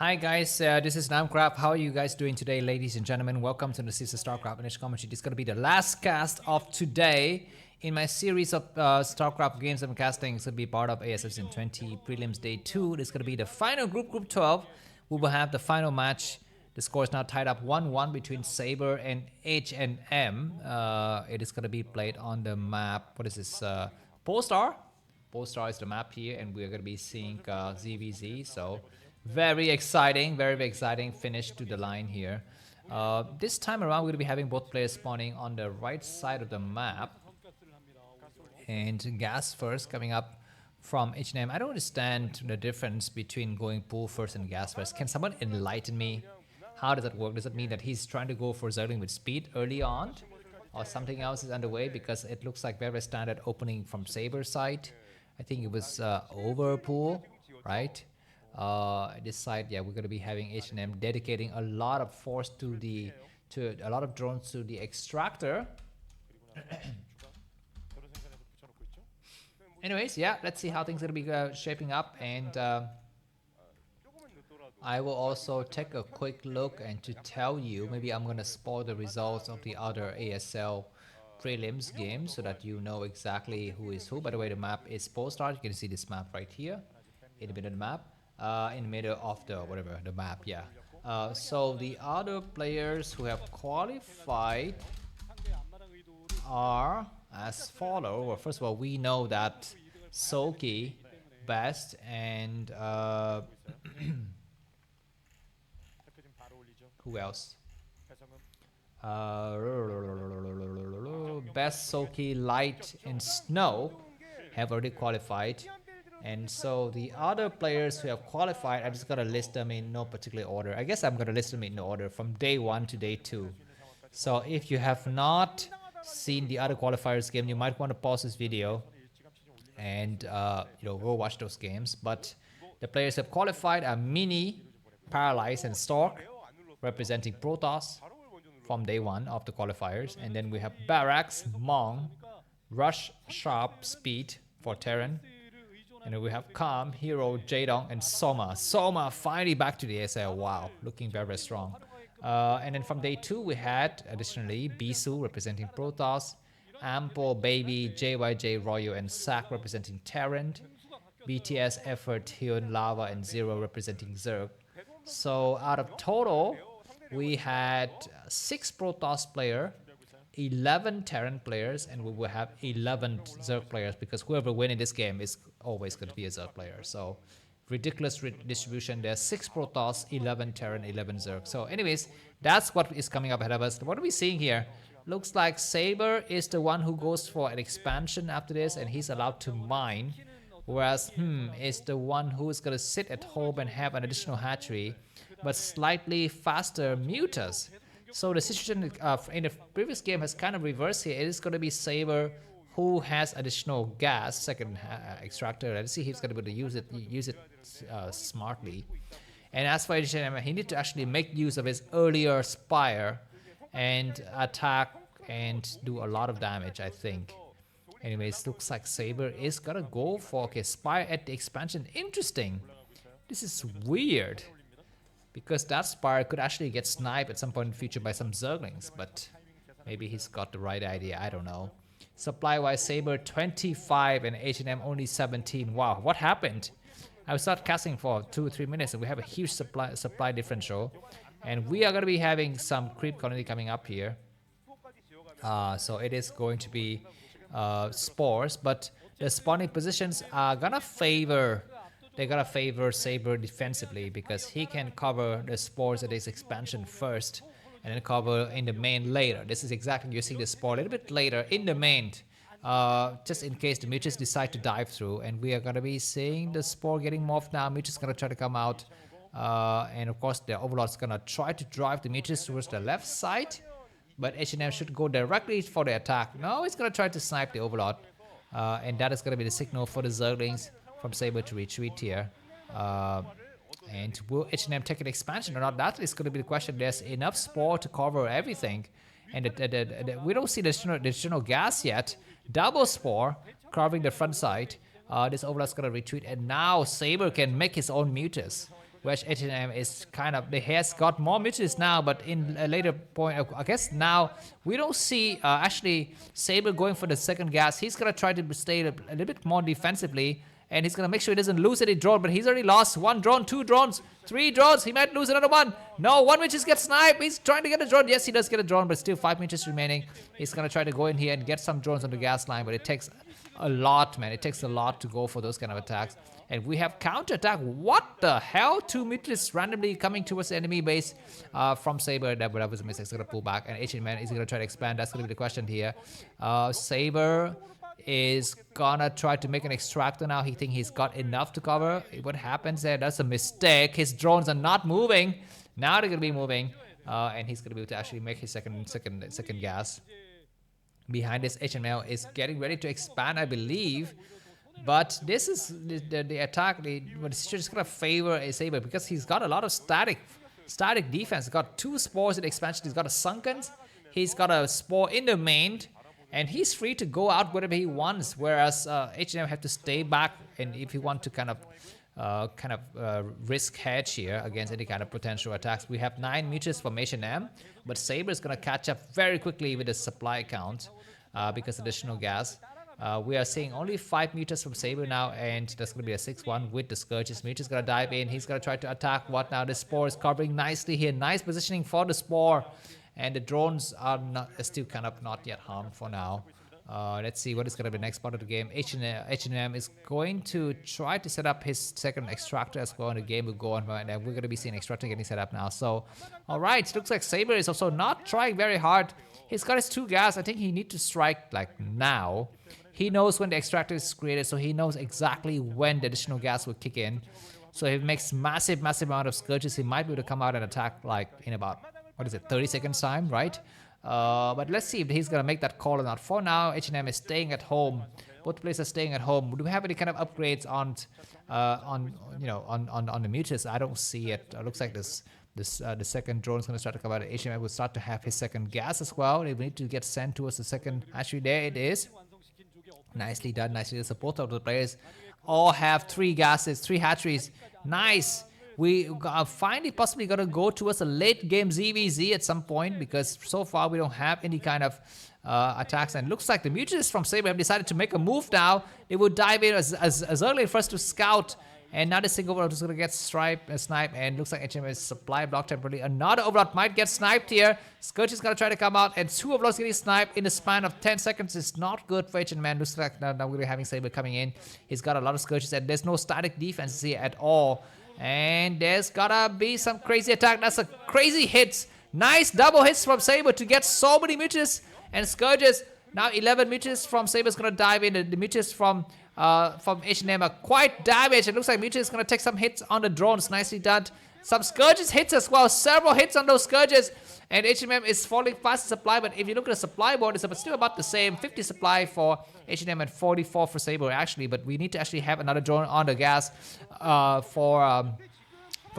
Hi guys, this is Namkraft. How are you guys doing today, ladies and gentlemen? Welcome to the Season Starcraft Initial Commentary. This is going to be the last cast of today in my series of Starcraft games I'm casting. It's going to be part of ASL S20 Prelims Day 2. This is going to be the final Group 12. We will have the final match. The score is now tied up 1-1 between Saber and H&M. It is going to be played on the map. What is this? Polestar? Polestar is the map here, and we're going to be seeing ZvZ. So very exciting finish to the line here. This time around, we're going to be having both players spawning on the right side of the map. And gas first coming up from H&M. I don't understand the difference between going pool first and gas first. Can someone enlighten me? How does that work? Does it mean that he's trying to go for Zergling with speed early on? Or something else is underway? Because it looks like very standard opening from Saber side. I think it was over pool, right? This side, yeah, we're going to be having H&M dedicating a lot of force to a lot of drones to the extractor. Anyways, yeah, let's see how things are going to be shaping up, and I will also take a quick look and to tell you, maybe I'm going to spoil the results of the other ASL prelims game so that you know exactly who is who. By the way, the map is Polestar. You can see this map right here in the middle of the map. In the middle of the map, yeah. So the other players who have qualified are as follow. Well, first of all, we know that Soki, Best, and who else? Best, Soki, Light, and Snow have already qualified. And so the other players who have qualified, I just gotta list them in no particular order. I guess I'm gonna list them in no order from day 1 to day 2. So if you have not seen the other qualifiers game, you might want to pause this video and go watch those games. But the players who have qualified are Mini, Paralyze, and Stork, representing Protoss from day 1 of the qualifiers. And then we have Barracks, Mong, Rush, Sharp, Speed for Terran. And then we have Calm, Hero, Jaedong, and Soma. Soma finally back to the ASL. Wow, looking very, very strong. And then from day 2, we had, additionally, Bisu representing Protoss, Ample, Baby, JYJ, Royo, and Sack representing Terran, BTS, Effort, Hyun, Lava, and Zero representing Zerg. So out of total, we had 6 Protoss players, 11 Terran players, and we will have 11 Zerg players, because whoever wins in this game is always going to be a Zerg player. So ridiculous distribution. There's 6 Protoss, 11 Terran, 11 Zerg. So anyways, that's what is coming up ahead of us. What are we seeing here? Looks like Saber is the one who goes for an expansion after this, and he's allowed to mine, whereas is the one who is going to sit at home and have an additional hatchery, but slightly faster mutas. So the situation in the previous game has kind of reversed here. It is going to be Saber who has additional gas, second extractor. Let's see if he's going to be able to use it smartly. And as for H&M, he needs to actually make use of his earlier Spire and attack and do a lot of damage, I think. Anyways, looks like Saber is going to go for Spire at the expansion. Interesting. This is weird, because that Spire could actually get sniped at some point in the future by some Zerglings, but maybe he's got the right idea, I don't know. Supply-wise, Saber 25 and H&M only 17. Wow, what happened? I was not casting for 2 or 3 minutes, and we have a huge supply differential. And we are going to be having some creep colony coming up here. So it is going to be spores, but the spawning positions are going to favor... They're gonna favor Saber defensively, because he can cover the spores at his expansion first and then cover in the main later. This is exactly, you see the spore a little bit later in the main, just in case the Mutas decide to dive through. And we are gonna be seeing the spore getting morphed now. Mutas gonna try to come out, and of course the Overlord's gonna try to drive the Mutas towards the left side, but H&M should go directly for the attack. No, he's gonna try to snipe the Overlord, and that is gonna be the signal for the Zerglings from Saber to retreat here. And will H&M take an expansion or not? That is going to be the question. There's enough spore to cover everything, and we don't see the additional gas yet. Double spore covering the front side. This Overlord's going to retreat, and now Saber can make his own mutas. which H&M is kind of, they has got more mutations now, but in a later point, I guess now we don't see actually Saber going for the second gas. He's gonna try to stay a little bit more defensively, and he's gonna make sure he doesn't lose any drone, but he's already lost 1 drone, 2 drones, 3 drones. He might lose another one. No, 1 just gets sniped. He's trying to get a drone. Yes, he does get a drone, but still 5 meters remaining. He's gonna try to go in here and get some drones on the gas line, but it takes a lot, man. It takes a lot to go for those kind of attacks. And we have counter-attack. What the hell? 2 meters randomly coming towards the enemy base from Saber. That was a mistake. He's going to pull back. And H&M is going to try to expand. That's going to be the question here. Saber is going to try to make an extractor now. He thinks he's got enough to cover. What happens there? That's a mistake. His drones are not moving. Now they're going to be moving. And he's going to be able to actually make his second gas. Behind this, HML is getting ready to expand, I believe. But this is the attack. It's just going to favor a Saber because he's got a lot of static defense. He's got 2 spores in expansion. He's got a sunken. He's got a spore in the main. And he's free to go out wherever he wants. Whereas H&M have to stay back. And if you want to kind of risk hedge here against any kind of potential attacks. We have 9 meters from H&M. But Saber is going to catch up very quickly with the supply count because additional gas. We are seeing only 5 meters from Saber now, and that's going to be a 6-1 with the Scourges. Meech is going to dive in. He's going to try to attack what now? The Spore is covering nicely here. Nice positioning for the Spore. And the drones are still kind of not yet harmed for now. Let's see what is going to be the next part of the game. H&M is going to try to set up his second extractor as well, and the game will go on. And we're going to be seeing extractor getting set up now. So, alright, looks like Saber is also not trying very hard. He's got his 2 gas. I think he needs to strike like now. He knows when the extractor is created, so he knows exactly when the additional gas will kick in. So if he makes massive amount of Scourges, he might be able to come out and attack like in about, 30 seconds time, right? But let's see if he's gonna make that call or not. For now, H&M is staying at home. Both players are staying at home. Do we have any kind of upgrades on the mutas? I don't see it. Looks like the second drone is going to start to come out. H&M will start to have his second gas as well. They need to get sent towards the second. Actually, there it is. Nicely done. So both of the players all have 3 gases, 3 hatcheries. Nice. We are finally possibly going to go towards a late game ZvZ at some point because so far we don't have any kind of attacks. And it looks like the mutants from Saber have decided to make a move now. They will dive in as early first to scout. And now this single overlord is going to get sniped, and looks like HM is supply blocked temporarily. Another overlord might get sniped here. Scourge is going to try to come out, and 2 overlords getting sniped in the span of 10 seconds is not good for HM. Looks like now we're having Saber coming in. He's got a lot of Scourges, and there's no static defense here at all. And there's gotta be some crazy attack. That's a crazy hits. Nice double hits from Saber to get so many mutants and Scourges. Now 11 mutants from Saber is gonna dive in. The mutants from H&M are quite damaged. It looks like Mutant is going to take some hits on the drones. Nicely done. Some Scourges hits as well. Several hits on those Scourges. And H&M is falling fast in supply. But if you look at the supply board, it's still about the same. 50 supply for H&M and 44 for Saber actually. But we need to actually have another drone on the gas for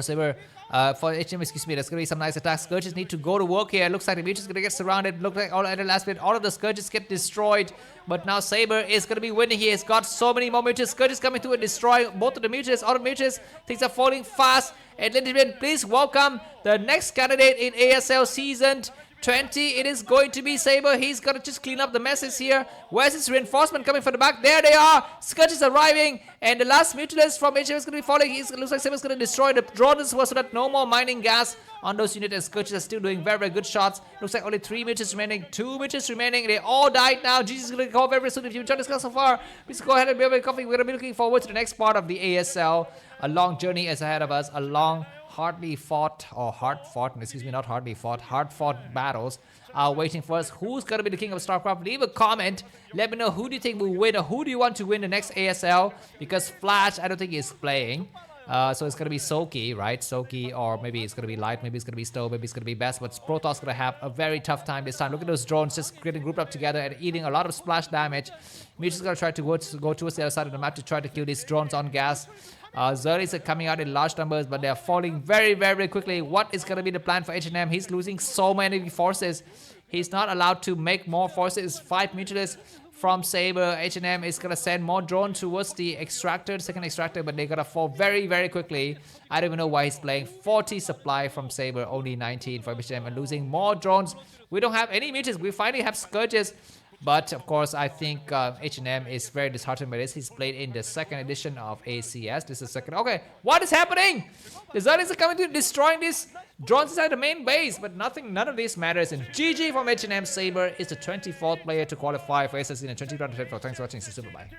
Saber. For HM, excuse me, there's going to be some nice attacks. Scourges need to go to work here. Looks like the Mutant is going to get surrounded. Looks like at the last bit, all of the Scourges get destroyed. But now Saber is going to be winning here. He's got so many more Mutants. Scourges coming through and destroying both of the Mutants. All the Mutants, things are falling fast. And ladies and gentlemen, please welcome the next candidate in ASL Season 20. It is going to be Saber. He's going to just clean up the messes here. Where's his reinforcement coming from the back? There they are. Scourges arriving. And the last Mutilus from HM is going to be falling. It looks like Saber's going to destroy the drones so that no more mining gas on those units. And Scourges are still doing very good shots. Looks like only 3 Mutants remaining. 2 Mutants remaining. They all died now. Jesus is going to go very soon. If you enjoyed this class so far, please go ahead and be a coffee. We're going to be looking forward to the next part of the ASL. A long journey is ahead of us. A long hard fought battles are waiting for us. Who's going to be the king of Starcraft? Leave a comment. Let me know who do you think will win, or who do you want to win the next ASL, because Flash I don't think is playing. So it's going to be Soki, right? Soki, or maybe it's going to be Light, maybe it's going to be Stowe, maybe it's going to be Best, but Protoss going to have a very tough time this time. Look at those drones just getting grouped up together and eating a lot of splash damage. We're just going to try to go towards the other side of the map to try to kill these drones on gas. Zerg is coming out in large numbers, but they are falling very, very quickly. What is going to be the plan for H&M? He's losing so many forces. He's not allowed to make more forces. 5 mutualists from Saber. H&M is going to send more drones towards the extractor, second extractor, but they're going to fall very, very quickly. I don't even know why he's playing. 40 supply from Saber, only 19 for H&M, and losing more drones. We don't have any mutualists. We finally have Scourges. But of course, I think H&M is very disheartened by this. He's played in the second edition of ACS. This is second. Okay, what is happening? The Zerg are coming to destroying these drones inside the main base, but none of this matters. And GG from H&M. Saber is the 24th player to qualify for ASL in the 2024. Thanks for watching. See you soon. Bye.